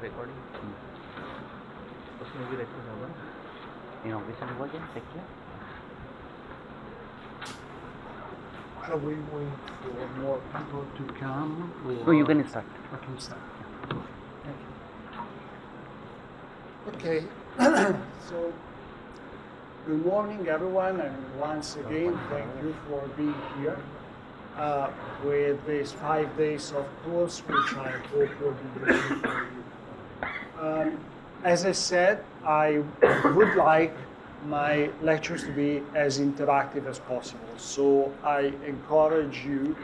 Recording उसमें भी record होगा इनोवेशन हुआ क्या चेक किया Shall we wait for more people to come? No, you can start. I can start. Thank you. Okay. So, good morning, everyone, and once again, thank you for being here with these 5 days of course, which I hope will be useful for you. As I said, I would like my lectures to be as interactive as possible. So I encourage you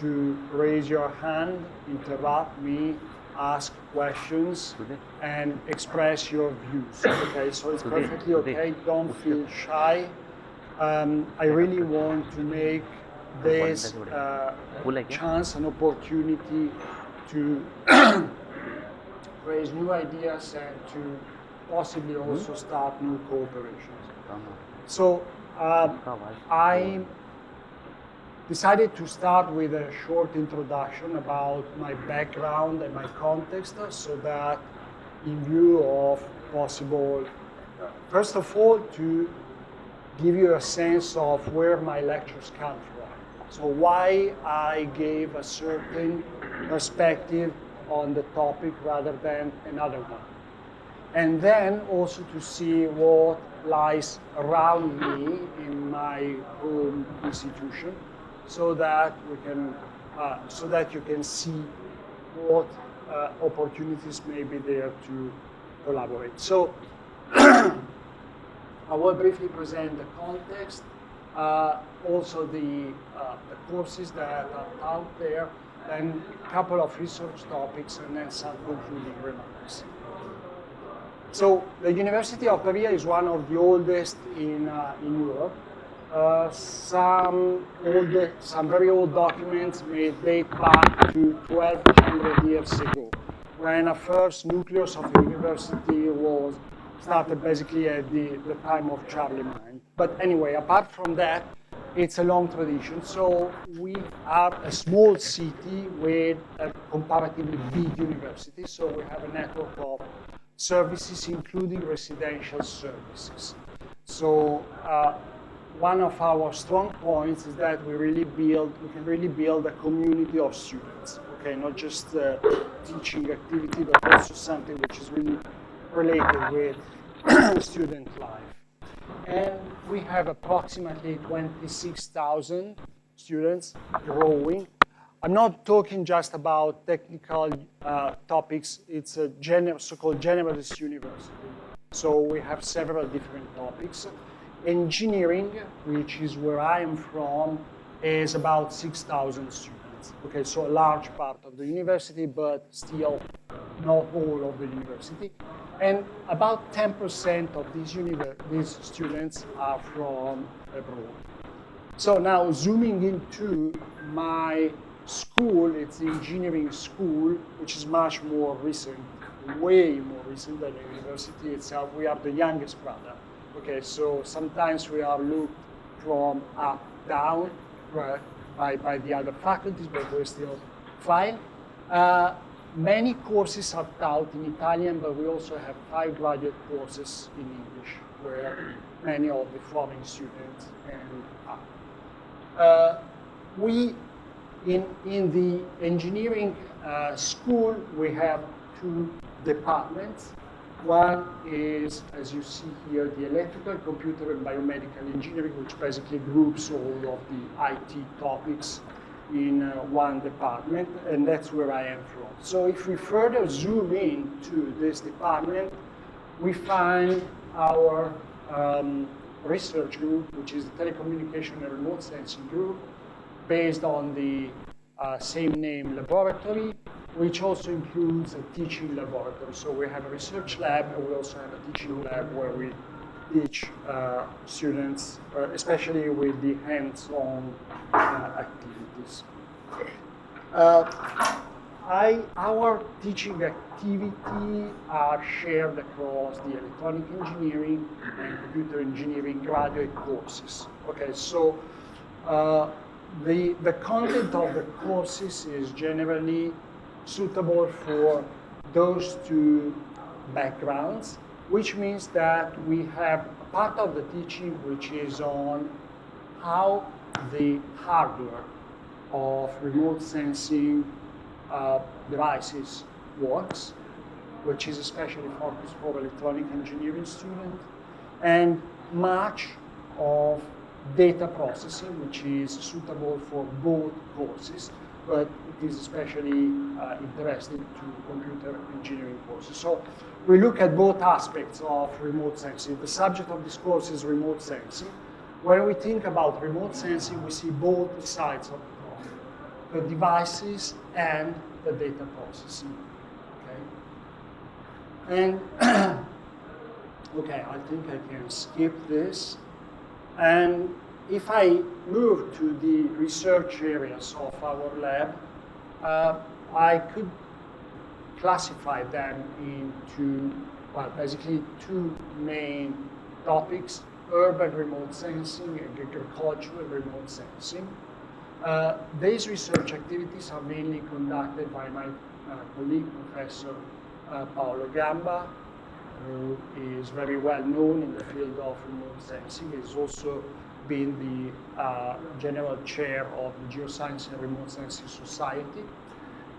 to raise your hand, interrupt me, ask questions, and express your views. Okay, so it's perfectly okay. Don't feel shy. I really want to make this chance an opportunity to raise new ideas and to possibly also start new cooperations. So I decided to start with a short introduction about my background and my context so that in view of possible, first of all, to give you a sense of where my lectures come from. So why I gave a certain perspective on the topic rather than another one. And then also to see what lies around me in my home institution, so that we can, so that you can see what opportunities may be there to collaborate. So I will briefly present the context, also the courses that are out there, and a couple of research topics, and then some concluding remarks. So the University of Pavia is one of the oldest in Europe. Some very old documents may date back to 1200 years ago, when a first nucleus of the university was started basically at the time of Charlemagne. But anyway, apart from that, it's a long tradition. So we are a small city with a comparatively big university. So we have a network of services, including residential services. So one of our strong points is that we can really build a community of students. Okay, not just teaching activity, but also something which is really related with student life. And we have approximately 26,000 students growing. I'm not talking just about technical topics. It's a so-called generalist university. So we have several different topics. Engineering, which is where I am from, is about 6,000 students. Okay, so a large part of the university, but still not all of the university. And about 10% of these students are from abroad. So now zooming into my school, it's the engineering school, which is much more recent, way more recent than the university itself. We are the youngest brother. Okay, so sometimes we are looked from up down, right, by the other faculties, but we're still fine. Many courses are taught in Italian, but we also have 5 graduate courses in English, where many of the foreign students end up. In the engineering school, we have 2 departments. One is, as you see here, the electrical, computer, and biomedical engineering, which basically groups all of the IT topics in one department, and that's where I am from. So if we further zoom in to this department, we find our research group, which is the telecommunication and remote sensing group, based on the same name laboratory, which also includes a teaching laboratory. So we have a research lab, and we also have a teaching lab where we teach students, especially with the hands-on activities. Our teaching activity are shared across the electronic engineering and computer engineering graduate courses. Okay, so the content of the courses is generally suitable for those two backgrounds, which means that we have a part of the teaching which is on how the hardware of remote sensing devices works, which is especially focused for electronic engineering students, and much of data processing, which is suitable for both courses, but it is especially interesting to computer engineering courses. So we look at both aspects of remote sensing. The subject of this course is remote sensing. When we think about remote sensing, we see both sides of the problem, the devices and the data processing. Okay? And okay, I think I can skip this. And if I move to the research areas of our lab, I could classify them into, well, basically two main topics: urban remote sensing and agricultural remote sensing. These research activities are mainly conducted by my colleague, Professor Paolo Gamba, who is very well known in the field of remote sensing. He's also been the general chair of the Geoscience and Remote Sensing Society.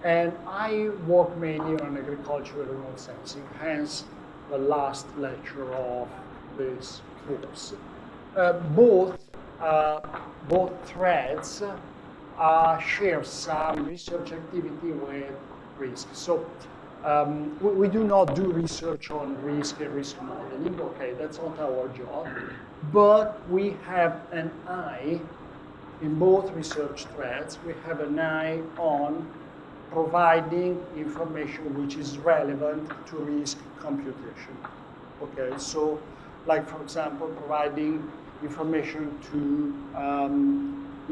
And I work mainly on agricultural remote sensing, hence the last lecture of this course. Both threads share some research activity with risk. So we do not do research on risk and risk modeling. Okay, that's not our job. But we have an eye, in both research threads, we have an eye on providing information which is relevant to risk computation. Okay, so like, for example, providing information to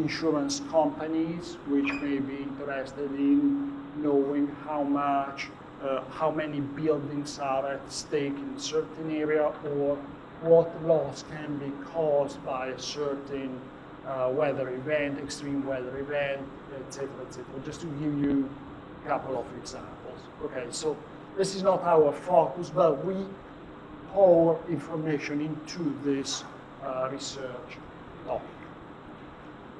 insurance companies which may be interested in knowing how many buildings are at stake in a certain area, or what loss can be caused by a certain weather event, extreme weather event, etc., etc. Just to give you a couple of examples. Okay, so this is not our focus, but we pour information into this research topic.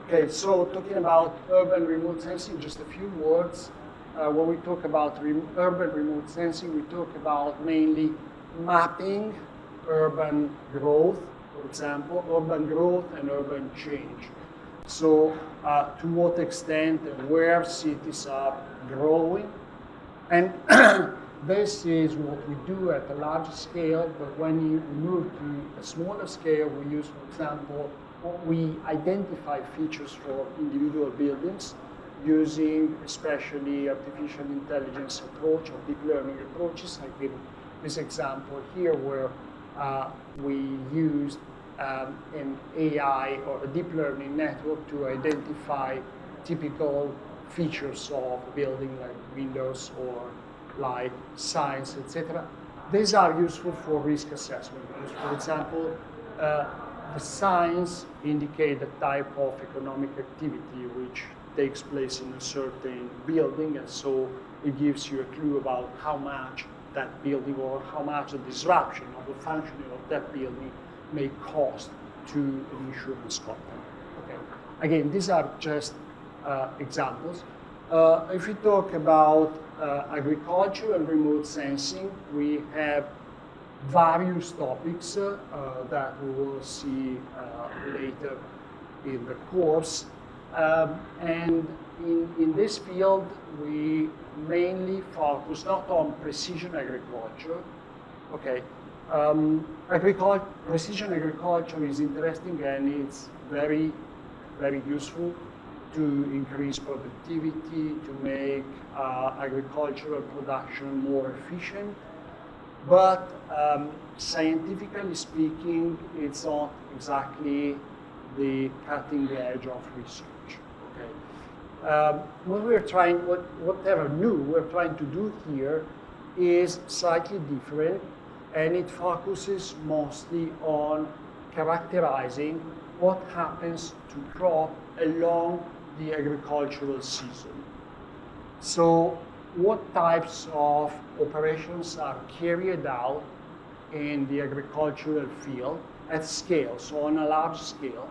Okay, so talking about urban remote sensing, just a few words. When we talk about urban remote sensing, we talk about mainly mapping urban growth, for example, urban growth and urban change. So to what extent and where cities are growing. And this is what we do at a large scale, but when you move to a smaller scale, we use, for example, we identify features for individual buildings using especially artificial intelligence approach or deep learning approaches. I give this example here where we used an AI or a deep learning network to identify typical features of a building like windows or light, signs, etc. These are useful for risk assessment because, for example, the signs indicate the type of economic activity which takes place in a certain building, and so it gives you a clue about how much that building or how much the disruption of the functioning of that building may cost to an insurance company. Okay. Again, these are just examples. If we talk about agriculture and remote sensing, we have various topics that we will see later in the course. And in this field, we mainly focus not on precision agriculture. Okay, precision agriculture is interesting and it's very, very useful to increase productivity, to make agricultural production more efficient. But scientifically speaking, it's not exactly the cutting edge of research. Okay. What we're trying, whatever new we're trying to do here is slightly different, and it focuses mostly on characterizing what happens to crop along the agricultural season. So what types of operations are carried out in the agricultural field at scale, so on a large scale,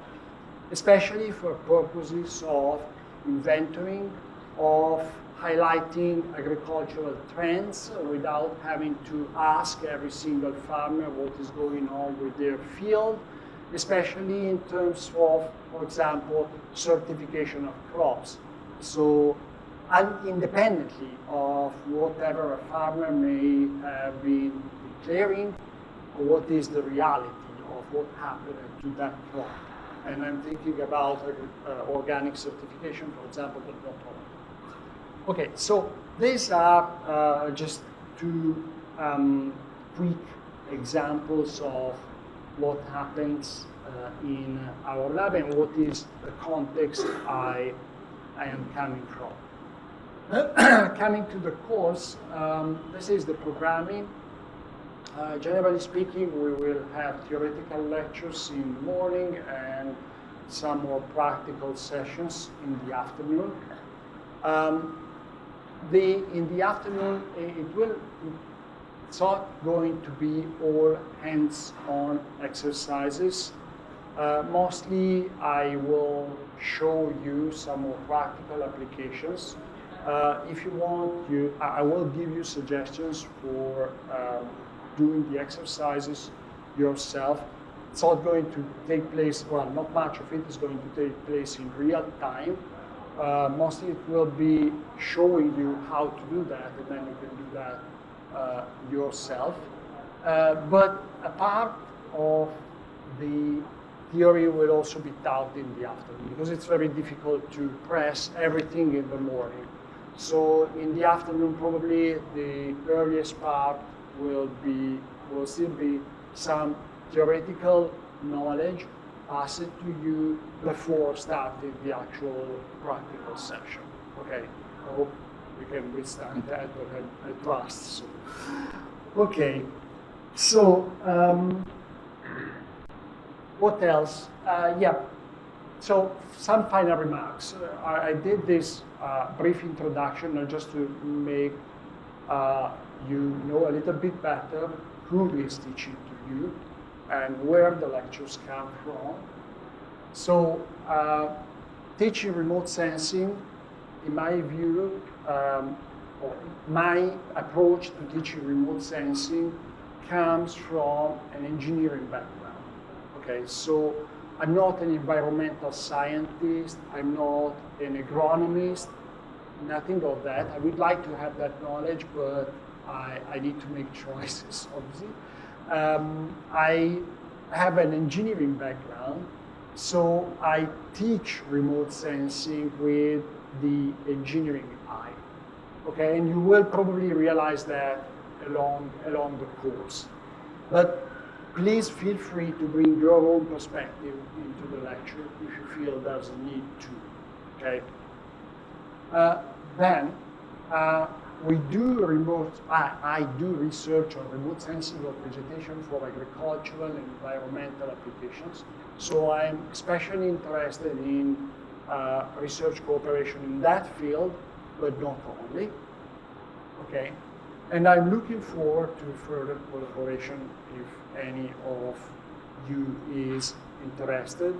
especially for purposes of inventorying, of highlighting agricultural trends without having to ask every single farmer what is going on with their field, especially in terms of, for example, certification of crops. So independently of whatever a farmer may have been declaring, what is the reality of what happened to that crop. And I'm thinking about organic certification, for example, but not only. Okay, so these are just two quick examples of what happens in our lab and what is the context I am coming from. Coming to the course, this is the programming. Generally speaking, we will have theoretical lectures in the morning and some more practical sessions in the afternoon. In the afternoon, it's not going to be all hands-on exercises. Mostly, I will show you some more practical applications. If you want, I will give you suggestions for doing the exercises yourself. It's not going to take place, well, not much of it is going to take place in real time. Mostly it will be showing you how to do that, and then you can do that yourself. But a part of the theory will also be taught in the afternoon, because it's very difficult to press everything in the morning. So in the afternoon, probably the earliest part will still be some theoretical knowledge passed to you before starting the actual practical session. Okay, I hope we can withstand that, but I trust so. Okay, so what else? Yeah, so some final remarks. I did this brief introduction just to make you know a little bit better who is teaching to you and where the lectures come from. So teaching remote sensing, in my view, or my approach to teaching remote sensing comes from an engineering background. Okay, so I'm not an environmental scientist, I'm not an agronomist, nothing of that. I would like to have that knowledge, but I need to make choices, obviously. I have an engineering background, so I teach remote sensing with the engineering eye. Okay, and you will probably realize that along the course. But please feel free to bring your own perspective into the lecture if you feel there's a need to. Okay. Then we do I do research on remote sensing of vegetation for agricultural and environmental applications. So I'm especially interested in research cooperation in that field, but not only. Okay, and I'm looking forward to further collaboration if any of you is interested.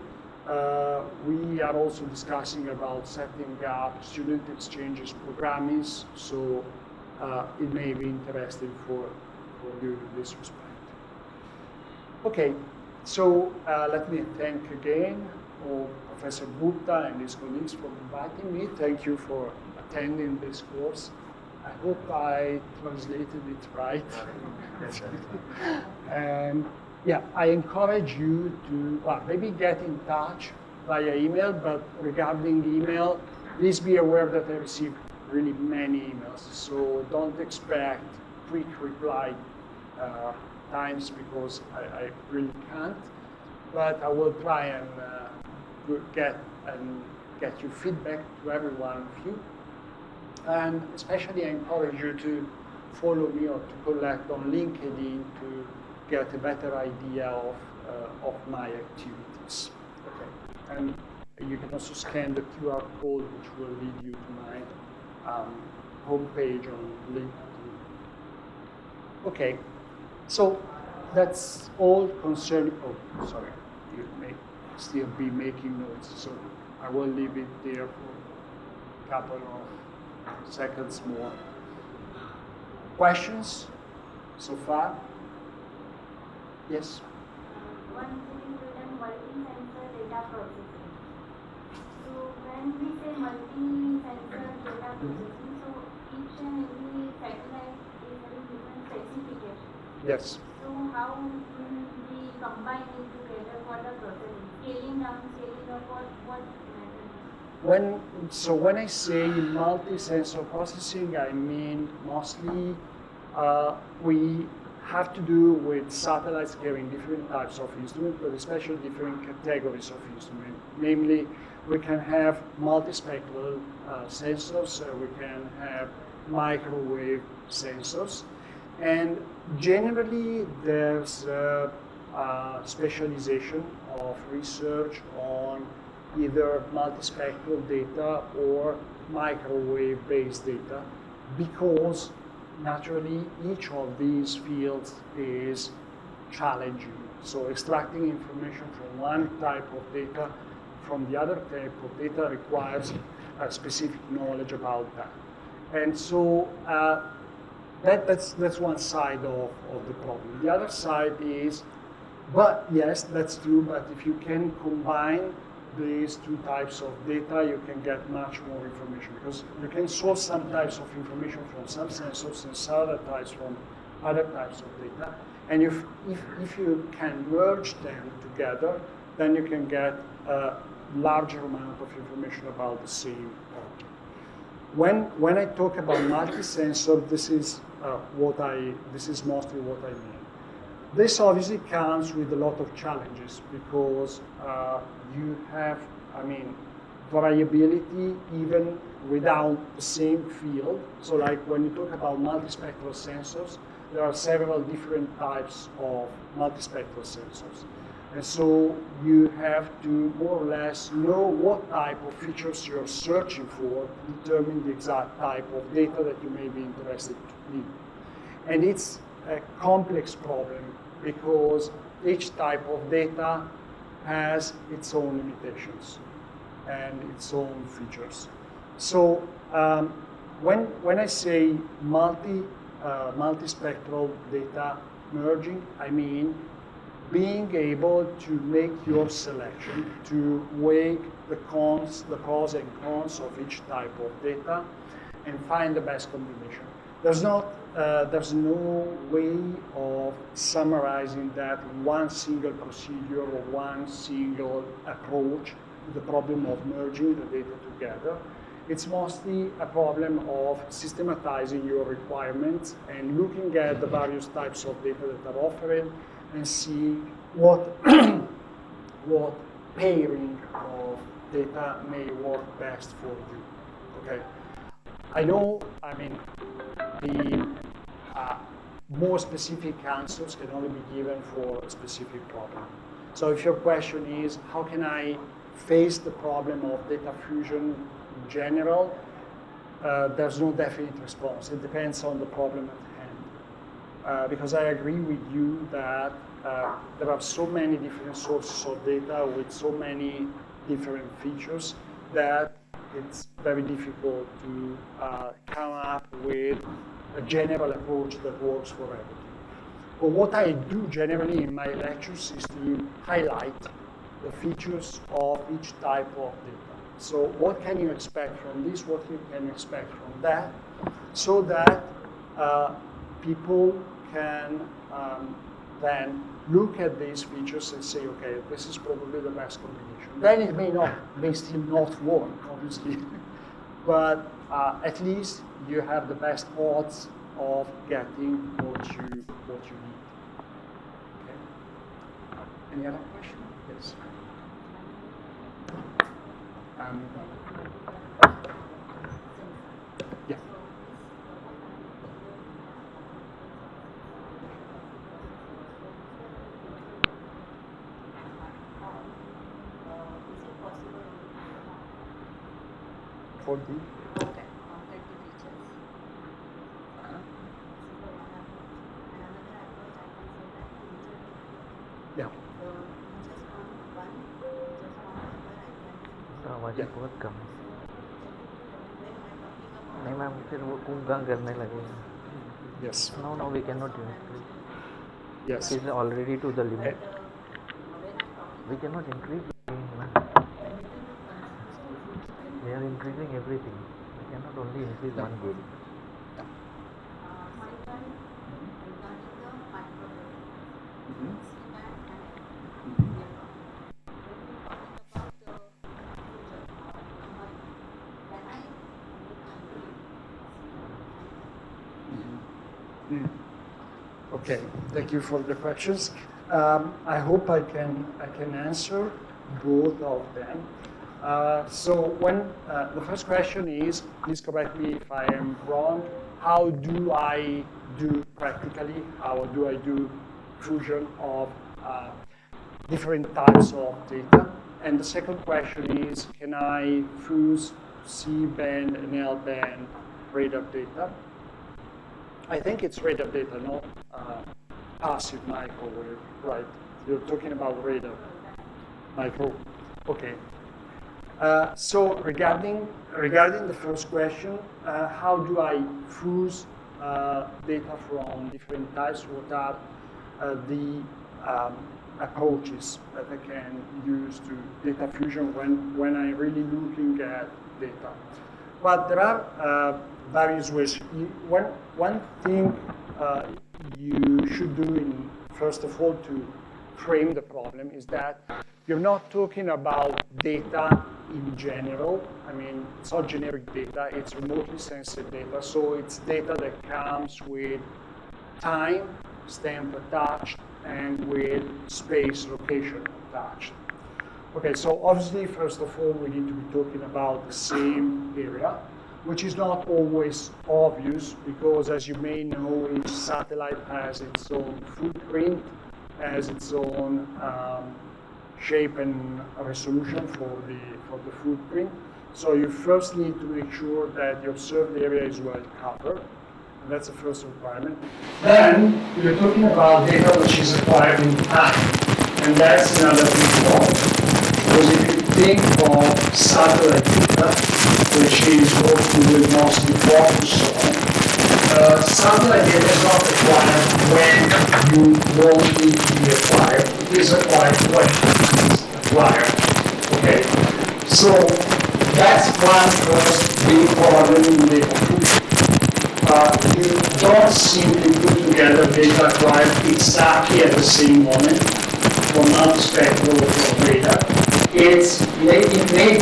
We are also discussing about setting up student exchanges programming, so it may be interesting for you in this respect. Okay, so let me thank again Professor Gupta and his colleagues for inviting me. Thank you for attending this course. I hope I translated it right. And yeah, I encourage you to maybe get in touch via email, but regarding email, please be aware that I receive really many emails. So don't expect quick reply times, because I really can't. But I will try and get you feedback to every one of you. And especially I encourage you to follow me or to collect on LinkedIn to get a better idea of my activities. Okay. And You can also scan the QR code, which will lead you to my homepage on LinkedIn. Okay, so that's all concerning. Oh, sorry, you may still be making notes, so I will leave it there for a couple of seconds more. Questions so far? Yes? One thing is written multi-sensor data processing. So when we say multi-sensor data processing, so each and every satellite is having different specifications. Yes. So how will we combine it together for the processing? Scaling down, scaling up, what matters? When I say multi-sensor processing, I mean mostly we have to do with satellites carrying different types of instruments, but especially different categories of instruments. Namely, we can have multispectral sensors, we can have microwave sensors, and generally there's a specialization of research on either multispectral data or microwave-based data, because naturally each of these fields is challenging. So extracting information from one type of data from the other type of data requires a specific knowledge about that. And so that's one side of the problem. The other side is, but yes, that's true, but if you can combine these two types of data, you can get much more information, because you can source some types of information from some sensors and some other types from other types of data. And if you can merge them together, then you can get a larger amount of information about the same object. When I talk about multi-sensor, this is mostly what I mean. This obviously comes with a lot of challenges, because you have, variability even without the same field. So like when you talk about multispectral sensors, there are several different types of multispectral sensors. And so you have to more or less know what type of features you're searching for to determine the exact type of data that you may be interested in. And it's a complex problem, because each type of data has its own limitations and its own features. So when I say multispectral data merging, I mean being able to make your selection, to weigh the pros and cons of each type of data and find the best combination. There's no way of summarizing that in one single procedure or one single approach to the problem of merging the data together. It's mostly a problem of systematizing your requirements and looking at the various types of data that are offered and see what pairing of data may work best for you. Okay. I know, the more specific answers can only be given for a specific problem. So if your question is, how can I face the problem of data fusion in general, there's no definite response. It depends on the problem at hand. Because I agree with you that there are so many different sources of data with so many different features that it's very difficult to come up with a general approach that works for everything. But what I do generally in my lectures is to highlight the features of each type of data. So what can you expect from this, what you can expect from that, so that people can then look at these features and say, okay, this is probably the best combination. Then it may still not work, obviously, but at least you have the best odds of getting what you need. Okay. Any other question? Yes. Yeah. Is it possible for the Okay, contact the teachers. uh, Another approach I can say that teacher, yeah. the teachers want one, teachers want other, I can. आवाज़ Yeah. बहुत कम है When I talking about नहीं ma'am फिर वो कुंगा करने लगेगा Yes. No, no, we cannot increase. Yes. It is already to the limit. when I'm talking We cannot increase the gain, ma'am. We are increasing everything. We cannot only increase one gain. second, regarding the microphone, Mhm. CMAT and Mhm. when we're talking about the future, when I Mm. Okay, thank you for the questions. I hope I can answer both of them. So when the first question is, please correct me if I am wrong. How do I do practically? How do I do fusion of different types of data? And the second question is, can I fuse C-band and L-band radar data? I think it's radar data, not passive microwave, right? You're talking about radar micro. Okay. So regarding the first question, how do I fuse data from different types? What are the approaches that I can use to data fusion when I'm really looking at data? But there are various ways. One thing you should do, first of all, to frame the problem is that you're not talking about data in general. I mean, it's not generic data, it's remotely sensitive data. So it's data that comes with time, stamp attached, and with space, location attached. Okay, so obviously, first of all, we need to be talking about the same area, which is not always obvious because, as you may know, each satellite has its own footprint, has its own shape and resolution for the footprint. So you first need to make sure that the observed area is well covered. And that's the first requirement. Then you're talking about data which is acquired in time, and that's another big problem. Because if you think of satellite data, which is what we will mostly focus on, satellite data is not acquired when you want it to be acquired. It is acquired when it is acquired. Okay? So that's one first big problem in data fusion. You don't simply put together data acquired exactly at the same moment from one spectrum of data. It may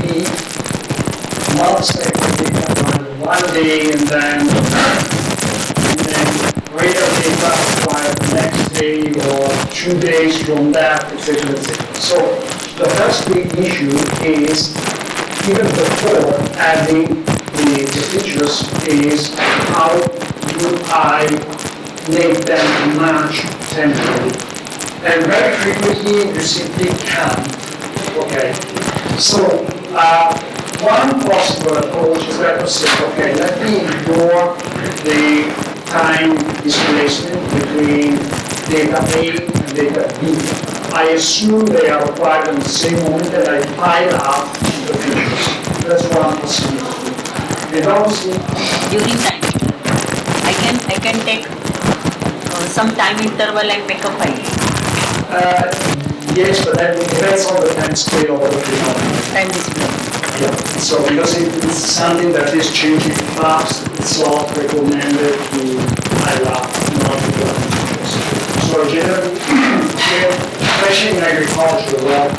be multi-spectral data acquired one day and then radar data acquired the next day or 2 days from that, etc. etc. So the first big issue is, even before adding the features, is how do I make them match temporally? And very frequently you simply can't. Okay, so one possible approach is that to say, okay, let me ignore the time displacement between data A and data B. I assume they are acquired in the same moment and I pile up the features. That's one possibility. And obviously, during time I can take some time interval and make a file. yes, but that depends on the time scale of the phenomenon. Time display. Yeah. So because it's something that is changing fast, it's not recommended to pile up multiple features. So generally, especially in agriculture, where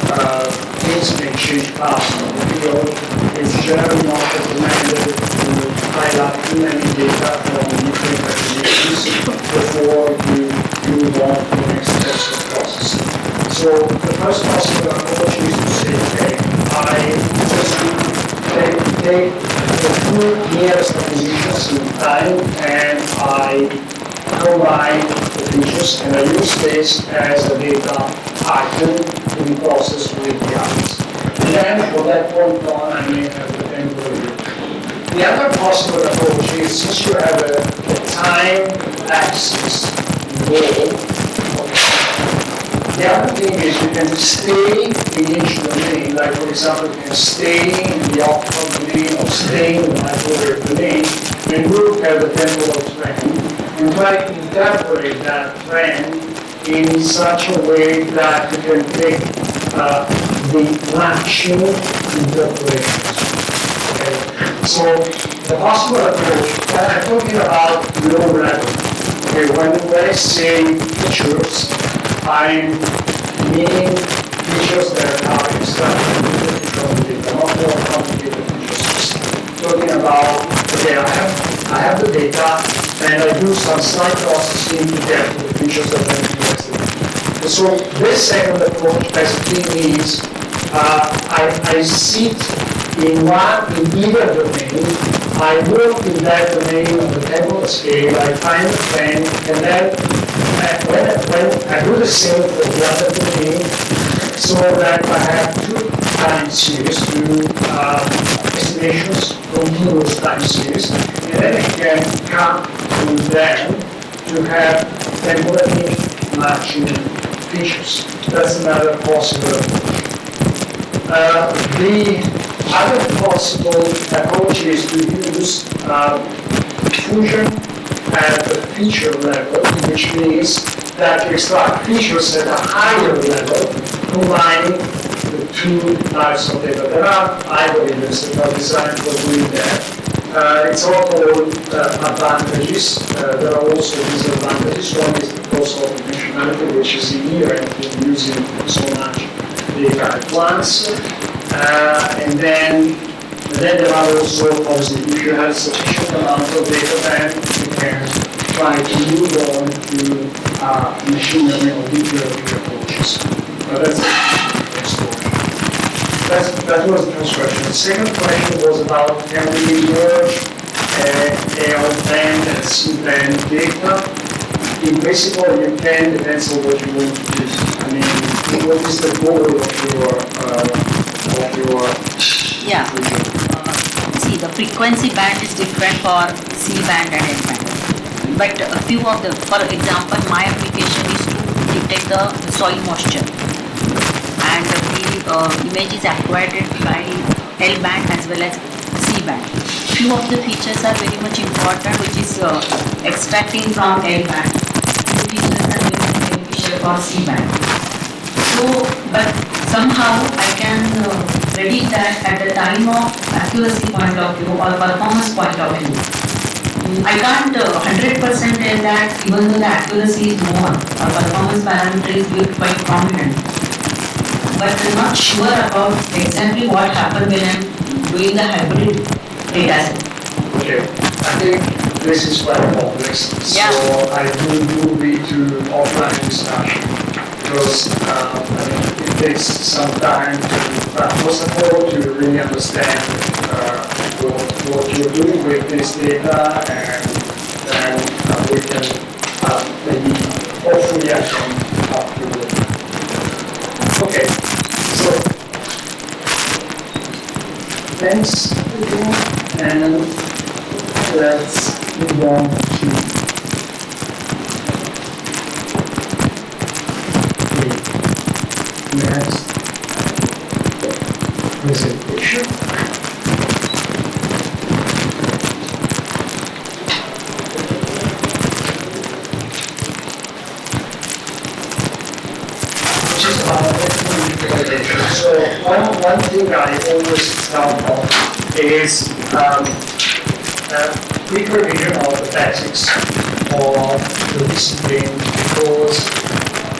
things can change fast on the field, it's generally not recommended to pile up too many data from different applications before you move on to the next steps of processing. So the first possible approach is to say, okay, I just take the two nearest positions in time and I combine the features and I use this as a data item to be processed with the others. And then from that point on, I may have the temporary The other possible approach is, since you have a time axis involved, the other thing is you can stay in each domain, like for example, you can stay in the optical domain or stay in the microwave domain and look at the temporal trend and try to interpret that trend in such a way that you can take the matching interpretations. Okay? So the possible approach, and I'm talking about low level. Okay, when I say features, I'm meaning features that are extracted from the data, not more complicated features. Talking about, okay, I have the data and I do some slight processing to get to the features that I'm interested in. And so this second approach basically means I sit in either domain, I work in that domain on the temporal scale, I find the trend, and then when I do the same for the other domain, so that I have two time series, two estimations, continuous time series, and then I can come to them to have temporally matching features. That's another possible approach. The other possible approach is to use fusion at the feature level, which means that you extract features at a higher level, combining the two types of data. There are algorithms that are designed for doing that. It's all called advantages. There are also disadvantages. One is the cost of functionality, which is inherent in using so much data at once. And then there are also, obviously, if you have sufficient amount of data, then you can try to move on to machine learning or deep learning approaches. But that's the next story. That was the first question. The second question was about can we merge L-band and C-band data? In principle, you can, depends on what you want to do. I mean, what is the goal of your Yeah. See, the frequency band is different for C band and L band. But a few of the, for example, my application is to detect the soil moisture. And the image is acquired by L band as well as C band. Few of the features are very much important, which is extracting from L band. The features are very much beneficial for C band. So, but somehow I can predict that at the time of accuracy point of view or performance point of view. I can't 100% tell that even though the accuracy is more or performance parameter is quite prominent. But I'm not sure about exactly what happened when I'm doing the hybrid data set. Okay, I think this is quite complex, Yeah. so I do move into offline discussion because I mean, it takes some time to, first of all, to really understand what you're doing with this data, and then we can maybe, hopefully I can help you with it. Okay, so thanks again, and let's move on to the next presentation. Which is about implementation. So one thing I always tell Prof is quick revision of the basics of the discipline, because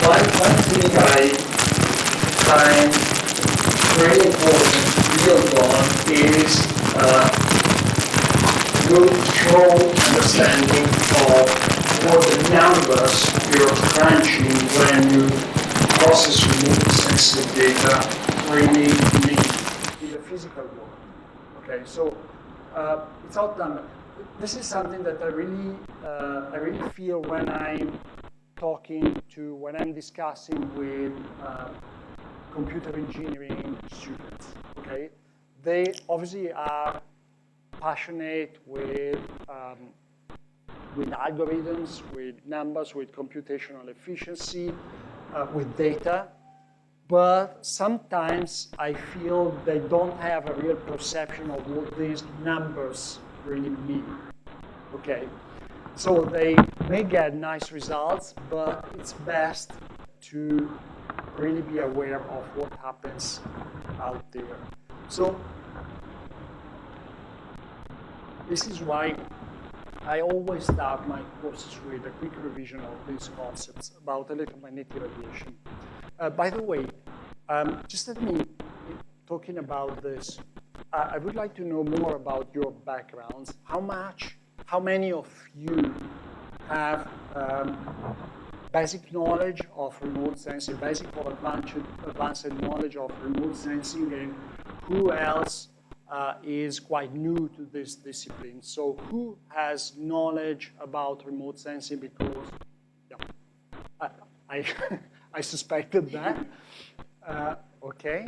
one thing I find very important to build on is good, thorough understanding of what the numbers you're crunching when you process unique sensitive data really mean in the physical world. Okay, so it's all done. This is something that I really feel when I'm when I'm discussing with computer engineering students. Okay, they obviously are passionate with algorithms, with numbers, with computational efficiency, with data. But sometimes I feel they don't have a real perception of what these numbers really mean. Okay, so they may get nice results, but it's best to really be aware of what happens out there. So this is why I always start my courses with a quick revision of these concepts about electromagnetic radiation. By the way, just let me, talking about this, I would like to know more about your backgrounds. How many of you have basic knowledge of remote sensing, basic or advanced knowledge of remote sensing, and who else is quite new to this discipline? So who has knowledge about remote sensing? Because yeah, I suspected that. Okay.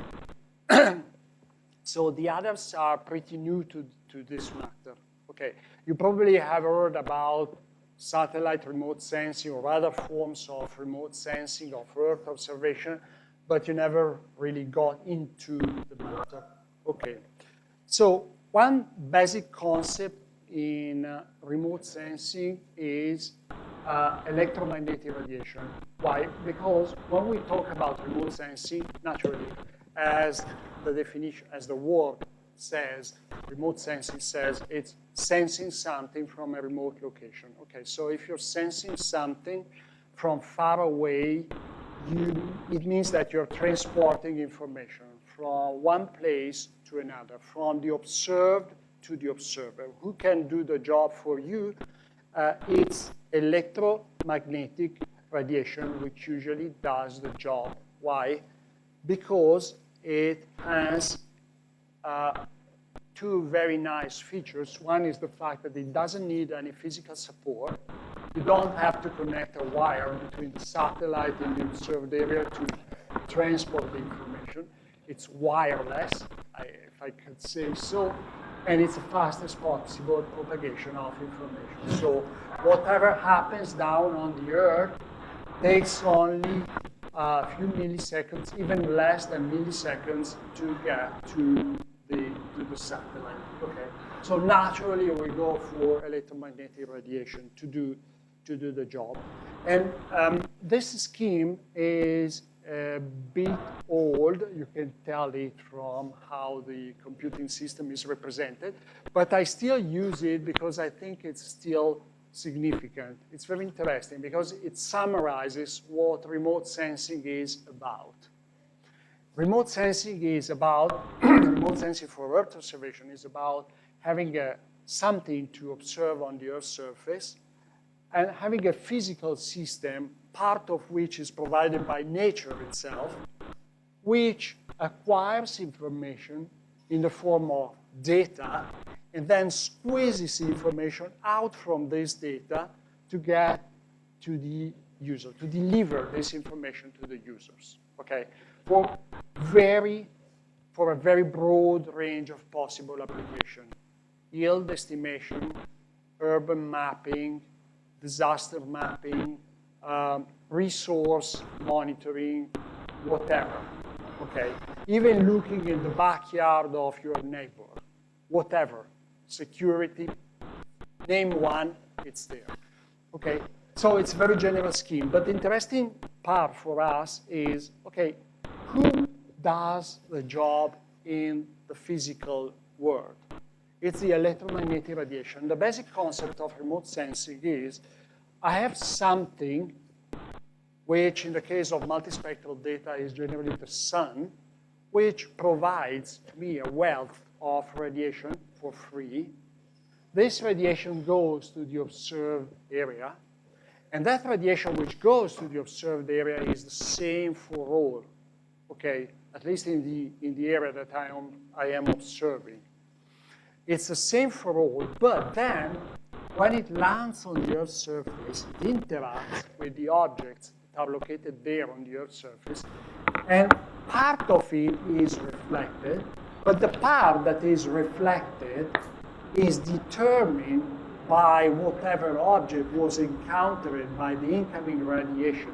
So the others are pretty new to this matter. Okay. You probably have heard about satellite remote sensing or other forms of remote sensing of Earth observation, but you never really got into the matter. Okay. So one basic concept in remote sensing is electromagnetic radiation. Why? Because when we talk about remote sensing, naturally, as the definition, as the word says, remote sensing says it's sensing something from a remote location. Okay, so if you're sensing something from far away, it means that you're transporting information from one place to another, from the observed to the observer. Who can do the job for you? It's electromagnetic radiation, which usually does the job. Why? Because it has two very nice features. One is the fact that it doesn't need any physical support. You don't have to connect a wire between the satellite and the observed area to transport the information. It's wireless, if I could say so, and it's the fastest possible propagation of information. So whatever happens down on the Earth takes only a few milliseconds, even less than milliseconds, to get to the satellite. Okay. So naturally, we go for electromagnetic radiation to do the job. And this scheme is a bit old. You can tell it from how the computing system is represented. But I still use it because I think it's still significant. It's very interesting because it summarizes what remote sensing is about. Remote sensing is about, remote sensing for Earth observation is about having something to observe on the Earth's surface and having a physical system, part of which is provided by nature itself, which acquires information in the form of data and then squeezes information out from this data to get to the user, to deliver this information to the users, okay? For a very broad range of possible application. Yield estimation, urban mapping, disaster mapping, resource monitoring, whatever, okay? Even looking in the backyard of your neighbor, whatever. Security, name one, it's there, okay? So it's a very general scheme, but the interesting part for us is, okay, who does the job in the physical world? It's the electromagnetic radiation. The basic concept of remote sensing is I have something which in the case of multispectral data is generally the sun, which provides to me a wealth of radiation for free. This radiation goes to the observed area, and that radiation which goes to the observed area is the same for all, okay, at least in the area that I am observing. It's the same for all, but then when it lands on the Earth's surface, it interacts with the objects that are located there on the Earth's surface, and part of it is reflected, but the part that is reflected is determined by whatever object was encountered by the incoming radiation.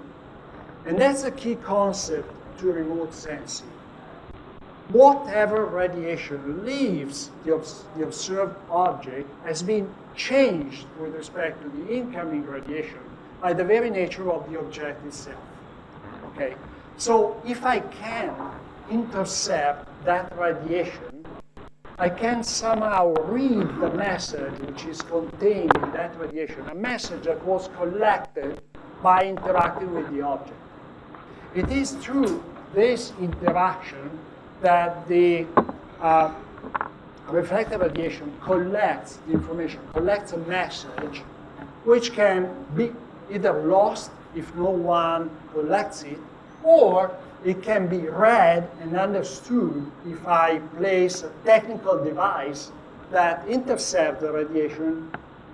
And that's a key concept to remote sensing. Whatever radiation leaves the observed object has been changed with respect to the incoming radiation by the very nature of the object itself. Okay? So if I can intercept that radiation, I can somehow read the message which is contained in that radiation, a message that was collected by interacting with the object. It is through this interaction that the reflected radiation collects the information, collects a message, which can be either lost if no one collects it, or it can be read and understood if I place a technical device that intercepts the radiation,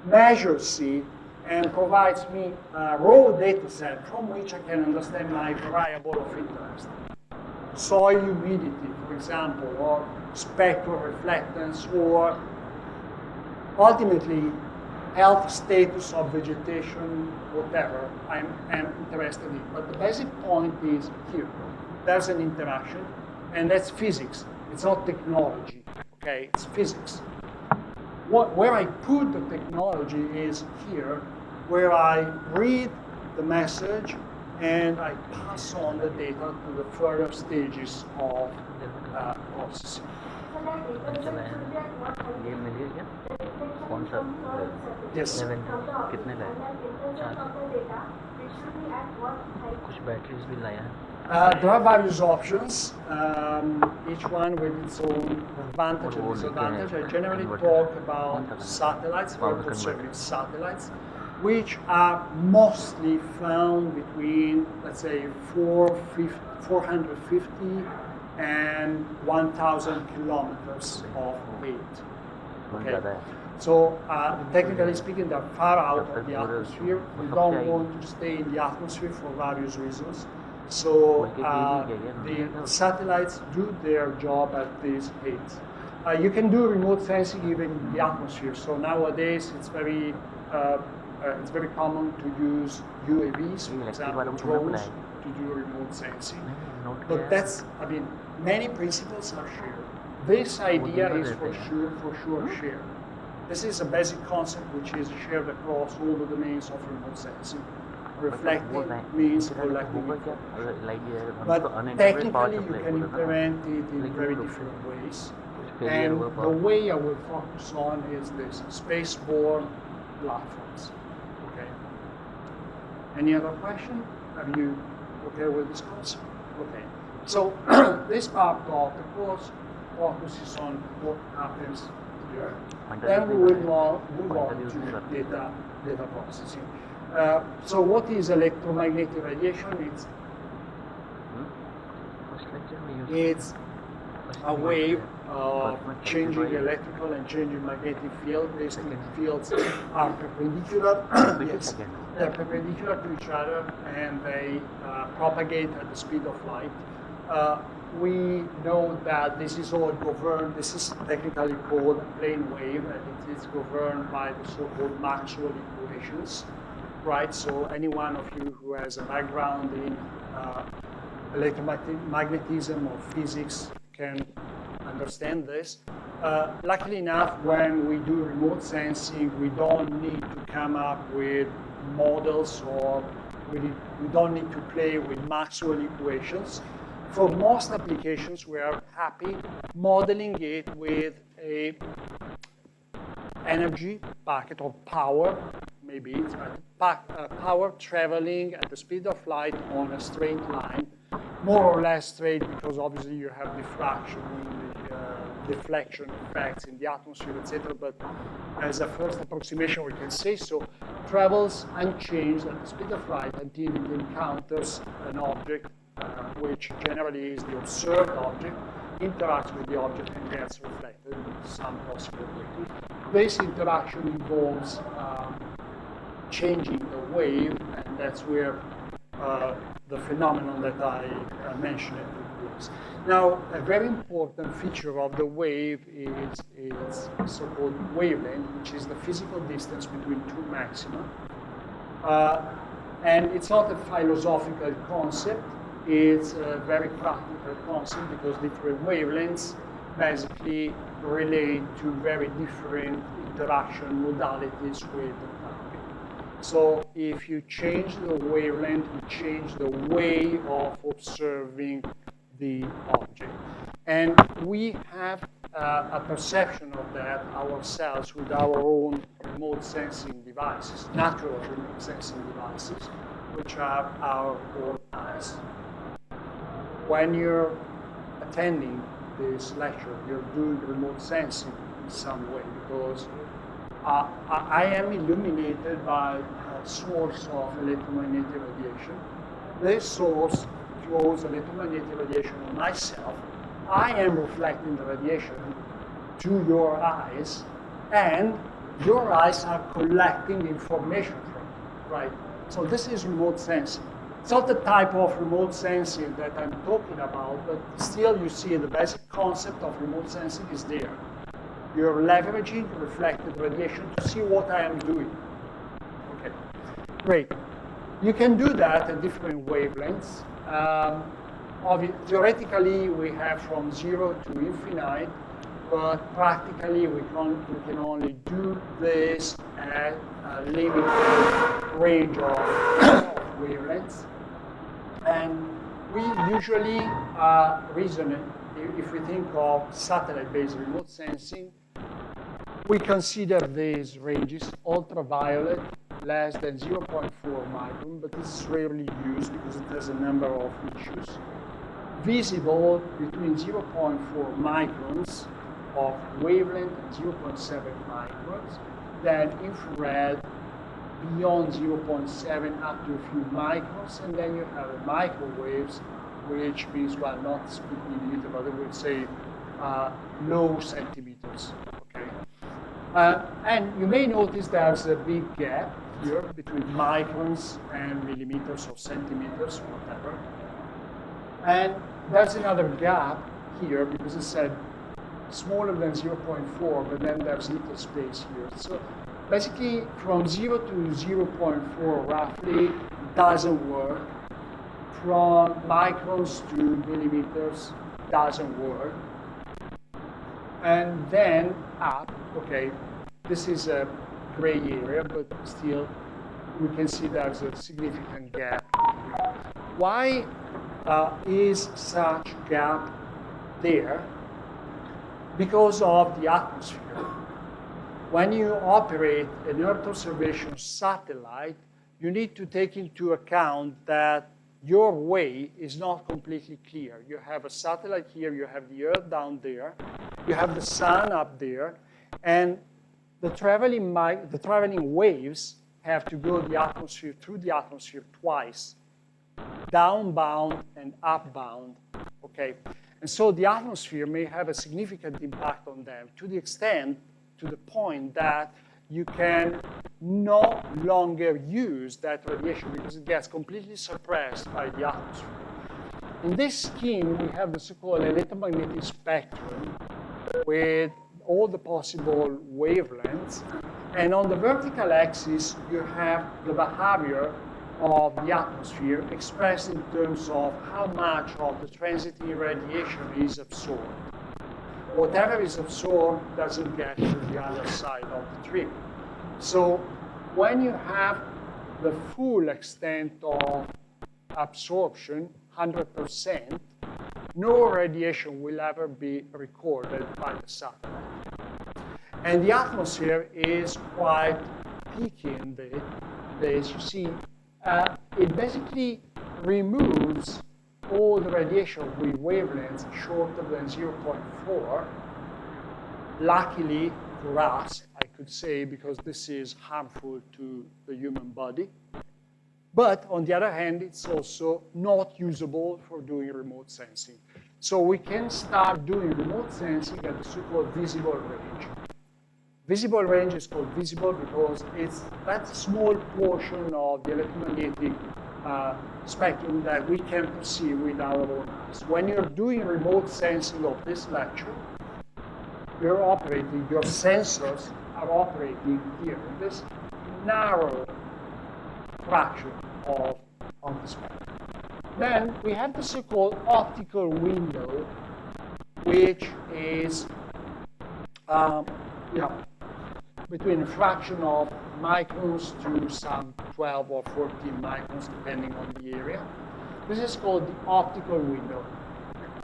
measures it, and provides me a raw data set from which I can understand my variable of interest. Soil humidity, for example, or spectral reflectance, or ultimately health status of vegetation, whatever I'm interested in. But the basic point is here. There's an interaction, and that's physics. It's not technology, okay? It's physics. Where I put the technology is here, where I read the message and I pass on the data to the further stages of processing. So like data set should be at what height? ये मिल गया The reflection कौन सा? from third surface Yes. of the object. कितने लाए? And the intercept of the data, it should be at what height? कुछ batteries भी लाया है There are various options, each one with its own advantage and disadvantage. I generally talk about satellites, very conservative satellites, which are mostly found between, let's say, 450 and 1,000 kilometers of weight. Okay. So, technically speaking, they're far out of the atmosphere. We don't want to stay in the atmosphere for various reasons. So, the satellites do their job at these heights. You can do remote sensing even in the atmosphere. So nowadays, it's very common to use UAVs, for example, drones, to do remote sensing. But that's, I mean, many principles are shared. This idea is for sure shared. This is a basic concept which is shared across all the domains of remote sensing. Reflecting means collecting information. But technically, you can implement it in very different ways. And the way I will focus on is this spaceborne platforms. Okay. Any other question? Are you okay with this concept? Okay. So this part of the course focuses on what happens here. Then we will move on to data processing. So what is electromagnetic radiation? It's a wave of changing electrical and changing magnetic field. Basically, fields are perpendicular. Yes, they're perpendicular to each other, and they propagate at the speed of light. We know that this is all governed. This is technically called a plane wave, and it is governed by the so-called Maxwell equations. Right, so any one of you who has a background in electromagnetism or physics can understand this. Luckily enough, when we do remote sensing, we don't need to come up with models, or we don't need to play with Maxwell equations. For most applications, we are happy modeling it with a energy packet or power. Maybe it's power traveling at the speed of light on a straight line, more or less straight, because obviously you have diffraction, deflection effects in the atmosphere, etc. But as a first approximation, we can say so, travels unchanged at the speed of light until it encounters an object, which generally is the observed object, interacts with the object and gets reflected in some possible way. This interaction involves changing the wave, and that's where the phenomenon that I mentioned waves. Now, a very important feature of the wave is its so-called wavelength, which is the physical distance between two maxima. And it's not a philosophical concept, it's a very practical concept because different wavelengths basically relate to very different interaction modalities with the target. So if you change the wavelength, you change the way of observing the object. And we have a perception of that ourselves with our own remote sensing devices, natural remote sensing devices, which are our own eyes. When you're attending this lecture, you're doing remote sensing in some way because I am illuminated by a source of electromagnetic radiation. This source throws electromagnetic radiation on myself. I am reflecting the radiation to your eyes, and your eyes are collecting information from it, right? So this is remote sensing. It's not the type of remote sensing that I'm talking about, but still you see the basic concept of remote sensing is there. You're leveraging reflected radiation to see what I am doing. Okay, great. You can do that at different wavelengths. Theoretically, we have from 0 to infinite, but practically we can only do this at a limited range of wavelengths. And we usually reason, if we think of satellite-based remote sensing, we consider these ranges ultraviolet, less than 0.4 micron, but this is rarely used because it has a number of issues. Visible between 0.4 microns of wavelength and 0.7 microns, then infrared beyond 0.7 up to a few microns, and then you have the microwaves, which means, well, not split millimeter, but I would say low centimeters. Okay, and you may notice there's a big gap here between microns and millimeters or centimeters, whatever. And there's another gap here because it said smaller than 0.4, but then there's little space here. So basically, from 0 to 0.4 roughly doesn't work. From microns to millimeters doesn't work. And then up, okay, this is a gray area, but still we can see there's a significant gap here. Why is such gap there? Because of the atmosphere. When you operate an Earth observation satellite, you need to take into account that your way is not completely clear. You have a satellite here, you have the Earth down there, you have the sun up there, and the traveling waves have to go through the atmosphere twice, downbound and upbound, okay? And so the atmosphere may have a significant impact on them to the point that you can no longer use that radiation because it gets completely suppressed by the atmosphere. In this scheme, we have the so-called electromagnetic spectrum with all the possible wavelengths. And on the vertical axis, you have the behavior of the atmosphere expressed in terms of how much of the transiting radiation is absorbed. Whatever is absorbed doesn't get to the other side of the trip. So when you have the full extent of absorption, 100%, no radiation will ever be recorded by the satellite. And the atmosphere is quite peaky in this. You see, it basically removes all the radiation with wavelengths shorter than 0.4. Luckily for us, I could say, because this is harmful to the human body. But on the other hand, it's also not usable for doing remote sensing. So we can start doing remote sensing at the so-called visible range. Visible range is called visible because it's that small portion of the electromagnetic spectrum that we can perceive with our own eyes. When you're doing remote sensing of this lecture, your sensors are operating here in this narrow fraction of the spectrum. Then we have the so-called optical window, which is between a fraction of microns to some 12 or 14 microns, depending on the area. This is called the optical window.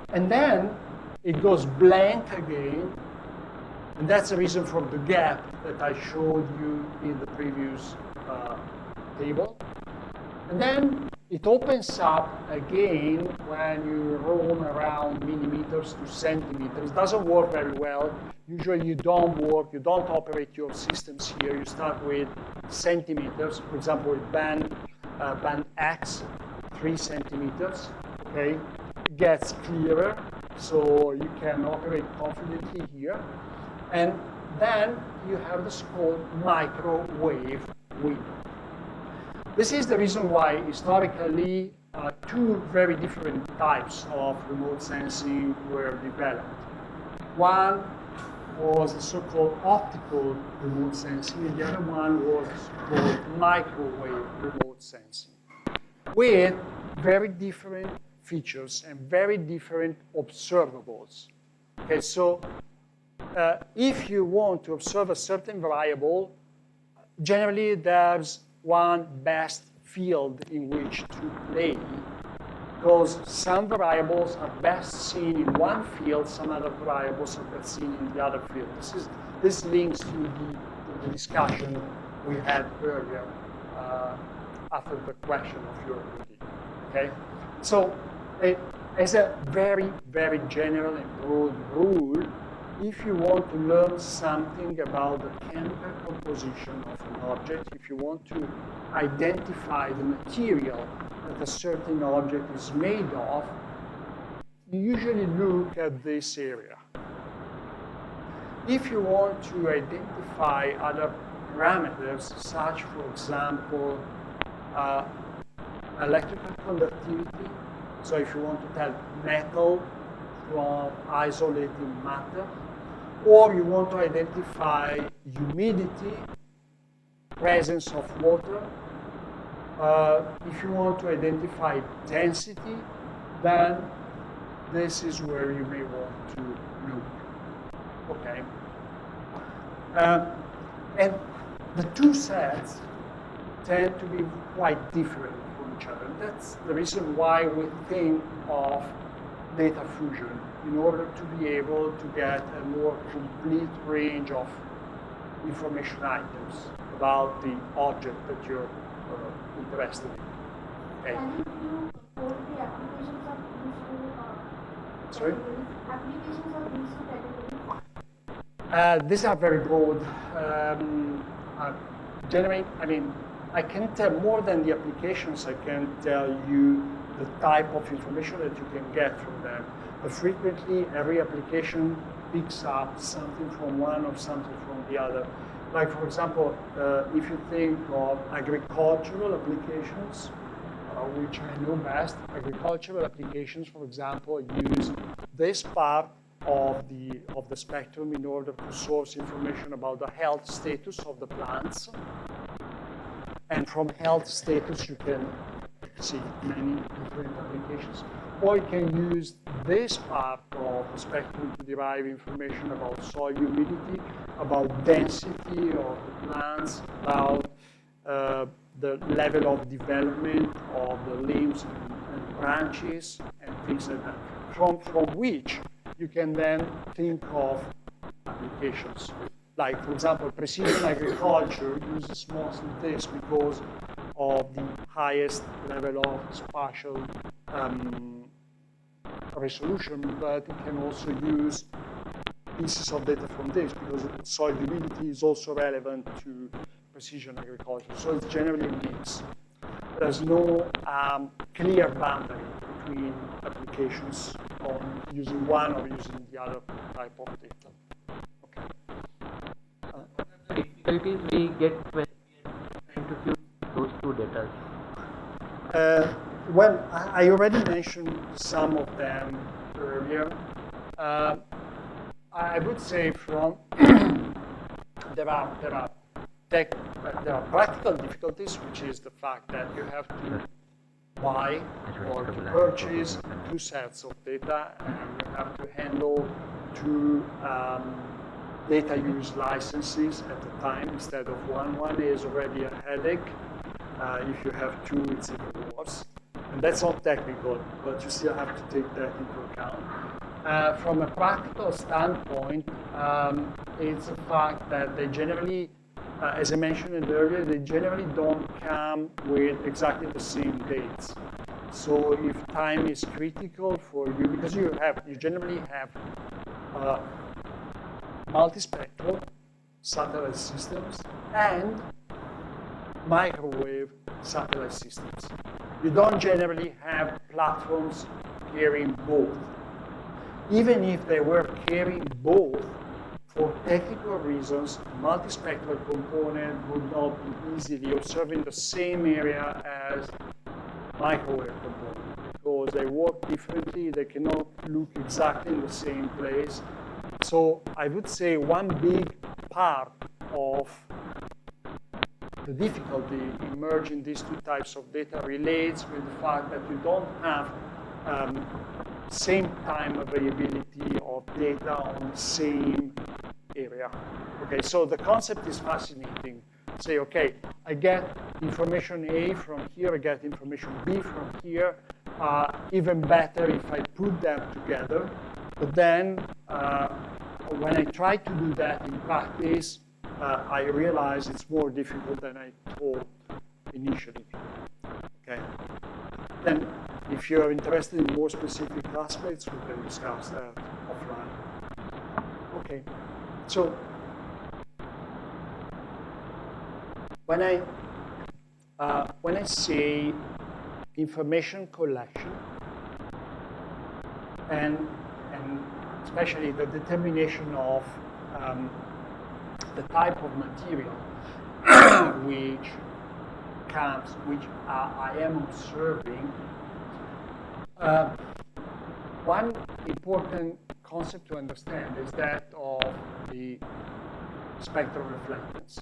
And then it goes blank again, and that's the reason for the gap that I showed you in the previous table. And then it opens up again when you roam around millimeters to centimeters. It doesn't work very well. Usually you don't operate your systems here. You start with centimeters, for example, with band X, 3 centimeters, okay? It gets clearer, so you can operate confidently here. And then you have the so-called microwave window. This is the reason why historically two very different types of remote sensing were developed. One was the so-called optical remote sensing, and the other one was called microwave remote sensing, with very different features and very different observables. Okay, so if you want to observe a certain variable, generally there's one best field in which to play, because some variables are best seen in one field, some other variables are best seen in the other field. This links to the discussion we had earlier after the question of your meeting. Okay, so as a very, very general and broad rule, if you want to learn something about the chemical composition of an object, if you want to identify the material that a certain object is made of, you usually look at this area. If you want to identify other parameters, such, for example, electrical conductivity, so if you want to tell metal from isolating matter, or you want to identify humidity, presence of water, if you want to identify density, then this is where you may want to look. Okay. And the two sets tend to be quite different from each other. That's the reason why we think of data fusion, in order to be able to get a more complete range of information items about the object that you're interested in. Okay. And if you hold the applications of these two Sorry? applications of these two categories? These are very broad. Generally, I mean, I can tell more than the applications. I can tell you the type of information that you can get from them. But frequently, every application picks up something from one or something from the other. Like, for example, if you think of agricultural applications, which I know best, agricultural applications, for example, use this part of the spectrum in order to source information about the health status of the plants. And from health status, you can see many different applications. Or you can use this part of the spectrum to derive information about soil humidity, about density of the plants, about the level of development of the limbs and branches, and things like that. From which you can then think of applications. Like, for example, precision agriculture uses mostly this because of the highest level of spatial resolution, but it can also use pieces of data from this because soil humidity is also relevant to precision agriculture. So it's generally a mix. There's no clear boundary between applications on using one or using the other type of data. Difficulties we get when we are trying to fuse those two data. Well, I already mentioned some of them earlier. I would say from there are practical difficulties, which is the fact that you have to buy or to purchase two sets of data, and you have to handle two data use licenses at a time instead of one. One is already a headache. If you have two, it's even worse. And that's not technical, but you still have to take that into account. From a practical standpoint, it's a fact that they generally, as I mentioned earlier, they generally don't come with exactly the same dates. So if time is critical for you, because you generally have multispectral satellite systems and microwave satellite systems. You don't generally have platforms carrying both. Even if they were carrying both, for technical reasons, multispectral component would not be easily observed in the same area as microwave component, because they work differently, they cannot look exactly in the same place. So I would say one big part of the difficulty in merging these two types of data relates with the fact that you don't have same time availability of data on the same area. Okay, so the concept is fascinating. Say, okay, I get information A from here, I get information B from here. Even better if I put them together. But then when I try to do that in practice, I realize it's more difficult than I thought initially. Okay. Then, if you're interested in more specific aspects, we can discuss that offline. Okay. So, when I say information collection, and especially the determination of the type of material which I am observing, one important concept to understand is that of the spectral reflectance.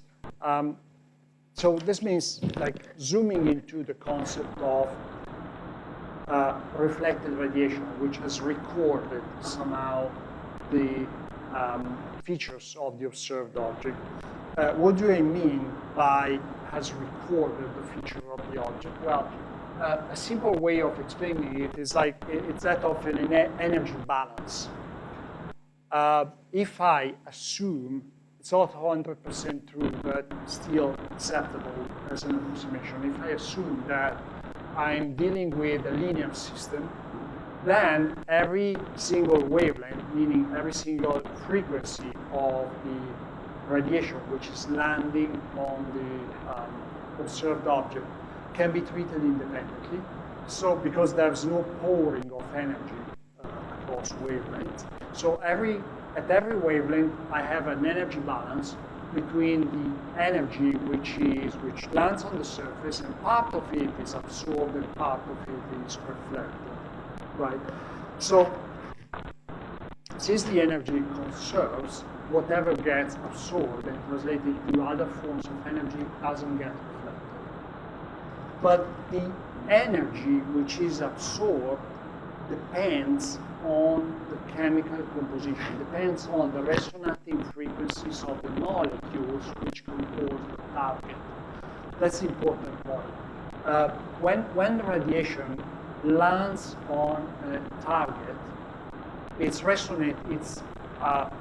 So this means like zooming into the concept of reflected radiation, which has recorded somehow the features of the observed object. What do I mean by has recorded the feature of the object? Well, a simple way of explaining it is like it's that of an energy balance. If I assume, it's not 100% true, but still acceptable as an approximation. If I assume that I'm dealing with a linear system, then every single wavelength, meaning every single frequency of the radiation which is landing on the observed object can be treated independently. So because there's no pouring of energy across wavelengths. So at every wavelength, I have an energy balance between the energy which lands on the surface, and part of it is absorbed and part of it is reflected, right? So since the energy conserves, whatever gets absorbed and translated to other forms of energy doesn't get reflected. But the energy which is absorbed depends on the chemical composition, depends on the resonating frequencies of the molecules which compose the target. That's the important point. When radiation lands on a target, it's a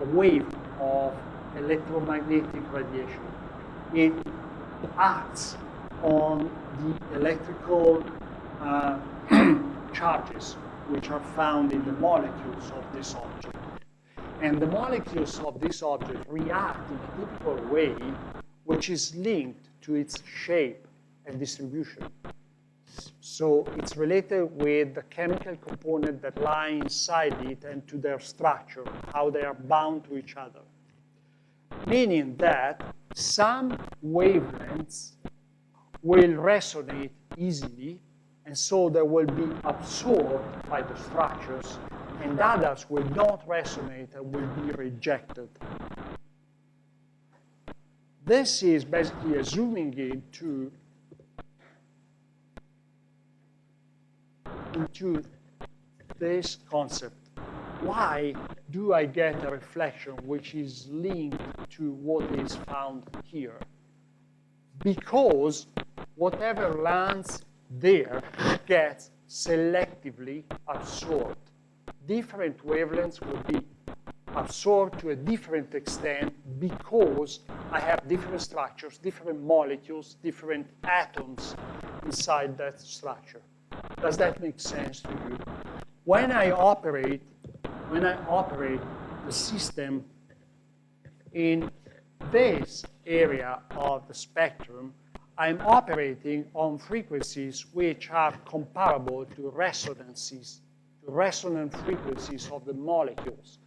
wave of electromagnetic radiation. It acts on the electrical charges which are found in the molecules of this object. And the molecules of this object react in a typical way which is linked to its shape and distribution. So it's related with the chemical component that lie inside it and to their structure, how they are bound to each other. Meaning that some wavelengths will resonate easily, and so they will be absorbed by the structures, and others will not resonate and will be rejected. This is basically a zooming into this concept. Why do I get a reflection which is linked to what is found here? Because whatever lands there gets selectively absorbed. Different wavelengths will be absorbed to a different extent because I have different structures, different molecules, different atoms inside that structure. Does that make sense to you? When I operate the system in this area of the spectrum, I'm operating on frequencies which are comparable to resonances, to resonant frequencies of the molecules.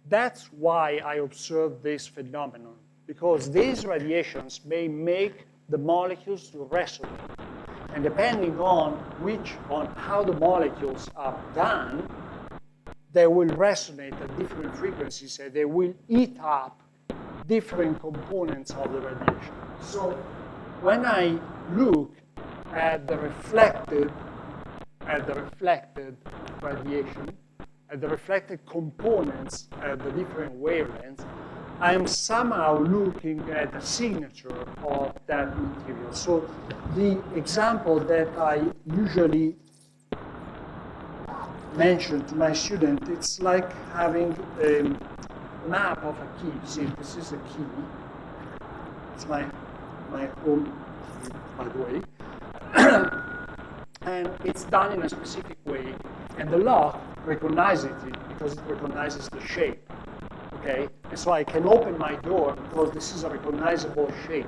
That's why I observe this phenomenon, because these radiations may make the molecules to resonate. And depending on how the molecules are done, they will resonate at different frequencies and they will eat up different components of the radiation. So when I look at the reflected radiation, at the reflected components at the different wavelengths, I am somehow looking at the signature of that material. So the example that I usually mention to my student, it's like having a map of a key. See, this is a key. It's my home key, by the way. And it's done in a specific way. And the lock recognizes it because it recognizes the shape. Okay? And so I can open my door because this is a recognizable shape.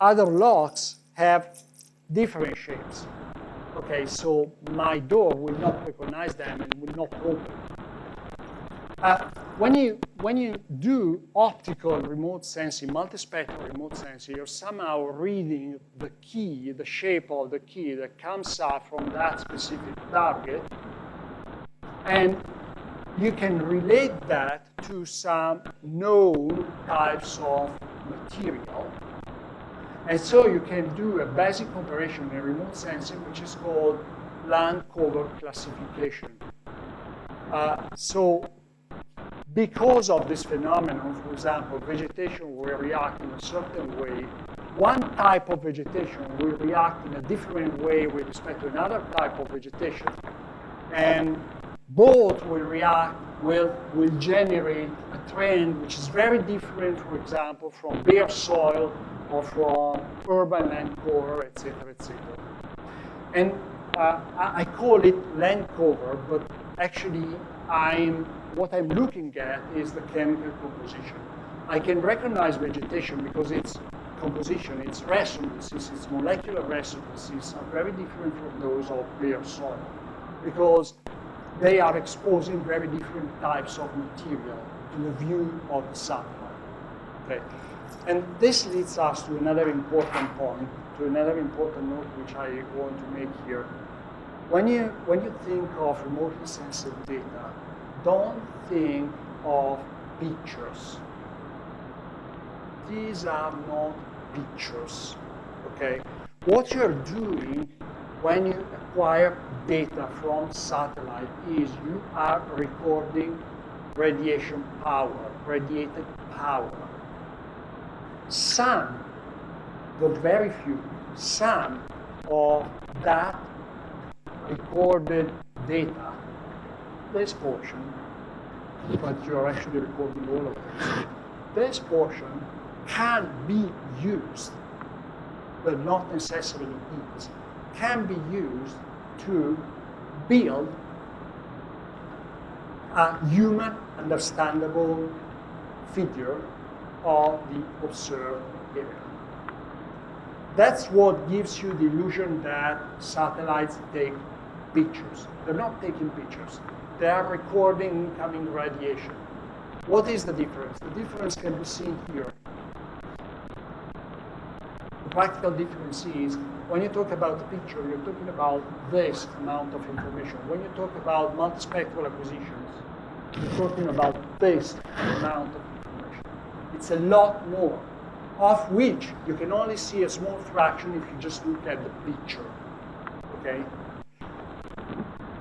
Other locks have different shapes. Okay, so my door will not recognize them and will not open. When you do optical remote sensing, multispectral remote sensing, you're somehow reading the key, the shape of the key that comes out from that specific target, and you can relate that to some known types of material. And so you can do a basic operation in remote sensing, which is called land cover classification. So because of this phenomenon, for example, vegetation will react in a certain way. One type of vegetation will react in a different way with respect to another type of vegetation. And both will generate a trend which is very different, for example, from bare soil or from urban land cover, etc., etc. And I call it land cover, but actually what I'm looking at is the chemical composition. I can recognize vegetation because its composition, its resonances, its molecular resonances are very different from those of bare soil because they are exposing very different types of material to the view of the satellite. Okay. And this leads us to another important point, to another important note which I want to make here. When you think of remotely sensitive data, don't think of pictures. These are not pictures, okay? What you're doing when you acquire data from satellite is you are recording radiation power, radiated power. Some, but very few, some of that recorded data, this portion, but you're actually recording all of this, this portion can be used, but not necessarily is, can be used to build a human understandable figure of the observed area. That's what gives you the illusion that satellites take pictures. They're not taking pictures. They are recording incoming radiation. What is the difference? The difference can be seen here. practical difference is when you talk about the picture, you're talking about this amount of information. When you talk about multispectral acquisitions, you're talking about this amount of information. It's a lot more, of which you can only see a small fraction if you just look at the picture, okay?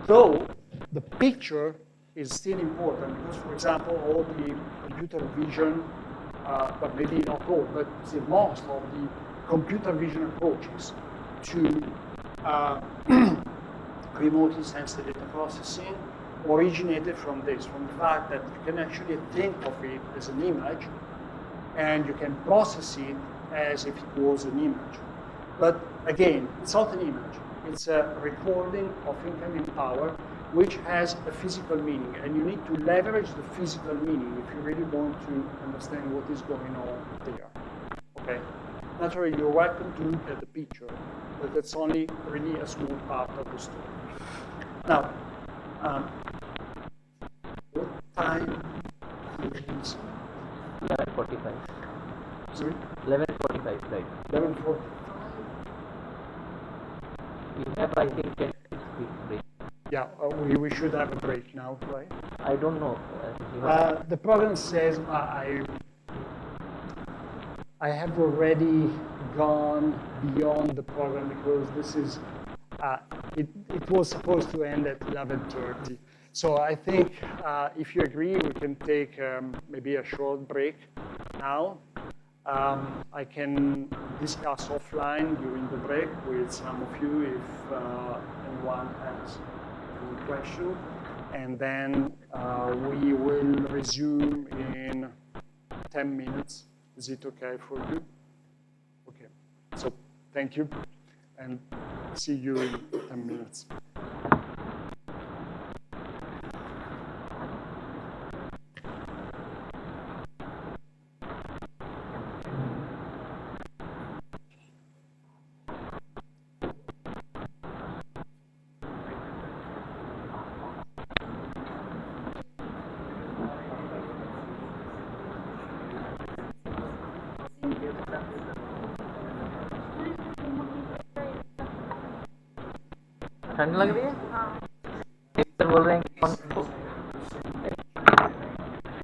So the picture is still important because, for example, all the computer vision, but maybe not all, but the most of the computer vision approaches to remotely sensitive data processing originated from this, from the fact that you can actually think of it as an image and you can process it as if it was an image. But again, it's not an image. It's a recording of incoming power which has a physical meaning, and you need to leverage the physical meaning if you really want to understand what is going on there. Okay? Naturally, you're welcome to look at the picture, but that's only really a small part of the story. Now, what time is 11:45. Sorry? 11:45, right? 11:40. We have, I think, 10 minutes break. Yeah, we should have a break now, right? I don't know. The program says I have already gone beyond the program because this is, it was supposed to end at 11:30. So I think if you agree, we can take maybe a short break now. I can discuss offline during the break with some of you if anyone has any question. And then we will resume in 10 minutes. Is it okay for you? Okay. So thank you, and see you in 10 minutes. ठंड लग रही है? बोल रहे हैं